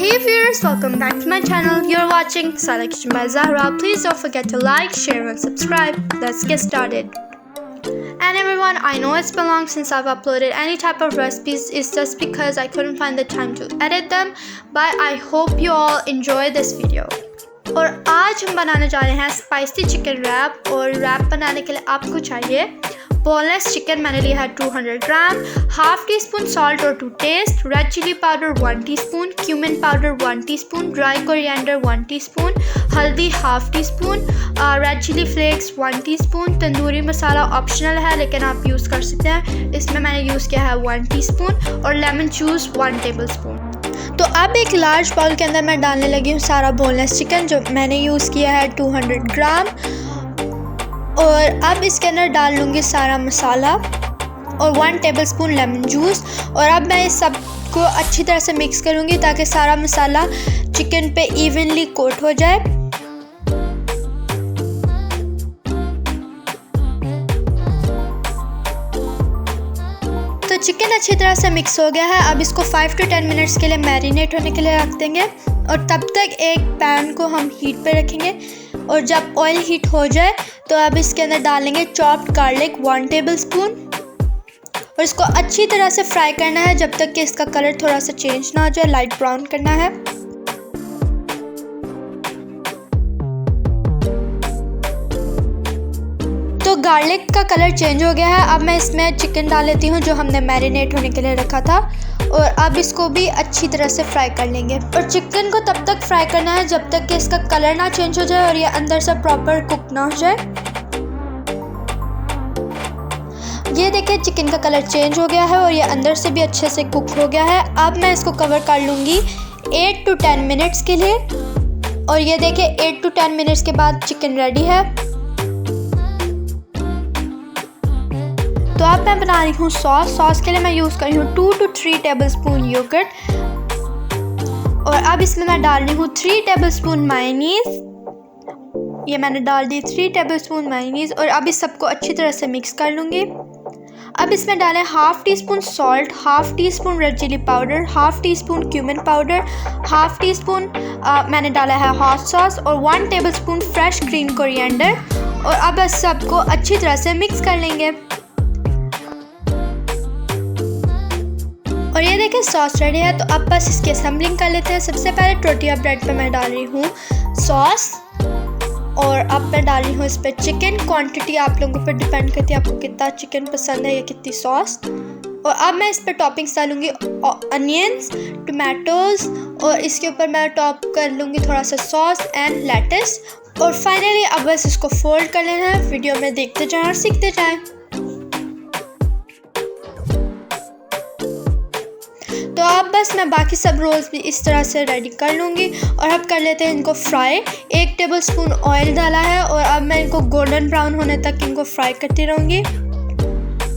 Hey viewers, welcome back to my channel. You're watching Masala Kitchen by Zahra. Please don't forget to like, share and subscribe. Let's get started. And everyone, I know it's been long since I've uploaded any type of recipes. It's just because I couldn't find the time to edit them. But I hope you all enjoy this video. और आज हम बनाने जा रहे हैं spicy chicken rap. और rap बनाने के लिए आपको चाहिए बोनलेस चिकन मैंने लिया है 200 gram, half teaspoon salt और to taste, red chilli powder 1 teaspoon, cumin powder 1 teaspoon, dry coriander 1 teaspoon, हल्दी half teaspoon, red chilli flakes 1 teaspoon, tandoori masala optional है लेकिन आप यूज़ कर सकते हैं। इसमें मैंने यूज़ किया है 1 टीस्पून और लेमन जूस 1 टेबलस्पून। तो अब एक लार्ज बाउल के अंदर मैं डालने लगी हूँ सारा बोनलेस चिकन जो मैंने यूज़ किया है 200 ग्राम। और अब इसके अंदर डाल लूँगी सारा मसाला और 1 टेबलस्पून लेमन जूस। और अब मैं इस सब को अच्छी तरह से मिक्स करूँगी ताकि सारा मसाला चिकन पे इवनली कोट हो जाए। तो चिकन अच्छी तरह से मिक्स हो गया है। अब इसको 5 to 10 मिनट्स के लिए मैरिनेट होने के लिए रख देंगे और तब तक एक पैन को हम हीट पे रखेंगे। और जब ऑयल हीट हो जाए तो अब इसके अंदर डालेंगे चॉप्ड गार्लिक 1 टेबलस्पून और इसको अच्छी तरह से फ्राई करना है जब तक कि इसका कलर थोड़ा सा चेंज ना हो जाए, लाइट ब्राउन करना है। तो गार्लिक का कलर चेंज हो गया है। अब मैं इसमें चिकन डाल लेती हूँ जो हमने मैरिनेट होने के लिए रखा था और अब इसको भी अच्छी तरह से फ्राई कर लेंगे। और चिकन को तब तक फ्राई करना है जब तक कि इसका कलर ना चेंज हो जाए और ये अंदर से प्रॉपर कुक ना हो जाए। ये देखिए चिकन का कलर चेंज हो गया है और ये अंदर से भी अच्छे से कुक हो गया है। अब मैं इसको कवर कर लूँगी 8 to 10 मिनट्स के लिए। और ये देखिए 8 to 10 मिनट्स के बाद चिकन रेडी है। तो अब मैं बना रही हूँ सॉस के लिए मैं यूज़ कर रही हूँ 2 to 3 टेबलस्पून योगर्ट। और अब इसमें मैं डाल रही हूँ 3 टेबलस्पून मायोनीज़। ये मैंने डाल दी 3 टेबलस्पून मायोनीज़। और अब इस सबको अच्छी तरह से मिक्स कर लूँगी। अब इसमें डालें half teaspoon salt, half teaspoon red chilli powder, half teaspoon cumin powder, half teaspoon मैंने डाला है हॉट सॉस और 1 टेबलस्पून फ्रेश ग्रीन कोरिएंडर। और अब इस सबको अच्छी तरह से मिक्स कर लेंगे। और ये देखिए सॉस रेडी है। तो अब बस इसकी असेंबलिंग कर लेते हैं। सबसे पहले टोर्टिया ब्रेड पे मैं डाल रही हूँ सॉस और अब मैं डाल रही हूँ इस पर चिकन। क्वांटिटी आप लोगों पर डिपेंड करती है आपको कितना चिकन पसंद है या कितनी सॉस। और अब मैं इस पर टॉपिंग्स डालूँगी अनियंस, टमाटोज़ और इसके ऊपर मैं टॉप कर लूँगी थोड़ा सा सॉस एंड लेटस। और फाइनली अब बस इसको फोल्ड कर लेना है। वीडियो में देखते जाएँ और सीखते जाएँ। तो अब बस मैं बाकी सब रोल्स भी इस तरह से रेडी कर लूँगी। और अब कर लेते हैं इनको फ्राई। 1 टेबलस्पून ऑयल डाला है और अब मैं इनको गोल्डन ब्राउन होने तक इनको फ्राई करती रहूँगी।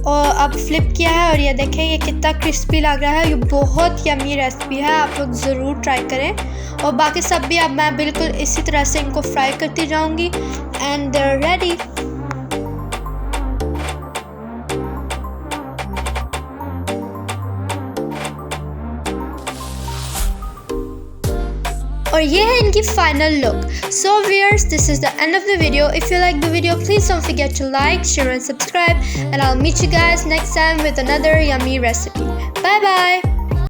और अब फ्लिप किया है और ये देखें ये कितना क्रिस्पी लग रहा है। ये बहुत यमी रेसिपी है, आप लोग ज़रूर ट्राई करें। और बाकी सब भी अब मैं बिल्कुल इसी तरह से इनको फ्राई करती जाऊँगी एंड दे आर रेडी। और ये है इनकी final look. So viewers, this is the end of the video. If you like the video, please don't forget to like, share and subscribe. And I'll meet you guys next time with another yummy recipe. Bye bye.